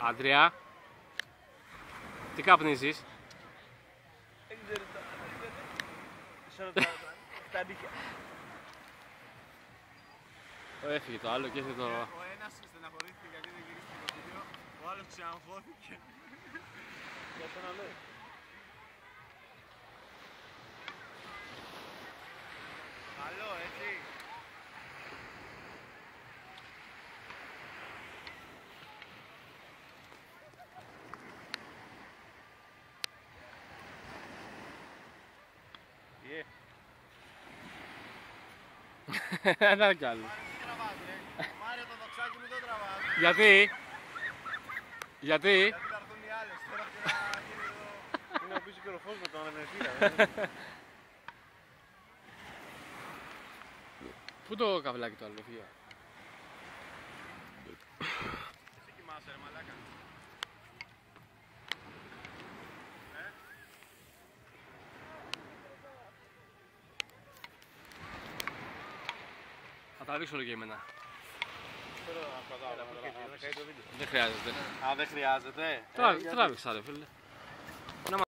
Άντρια, τι καπνίζεις? Δεν ξέρω τα νύχια. Έφυγε το άλλο και έφυγε το... Ο ένας στεναχωρήθηκε γιατί δεν γυρίστηκε το βίντεο, ο άλλος ξαναγχώθηκε. Για τον άλλο. Καλό, έτσι. Ένα κι άλλο. Μάριο το δοξάκι μου το τραβάς. Γιατί? Γιατί? Γιατί θα έρθουν οι άλλες τώρα και να γίνει εδώ. Είναι ο πίσω και ο φως με τον ανεμιστήρα. Πού το καβλάκι το άλλο, φύγε. Εσύ κοιμάσαι ρε μαλάκα. Θα τα ρίξω λίγο και εμένα. Δεν Δεν χρειάζεται. Α, δεν χρειάζεται. Τράβηξα ρε φίλε.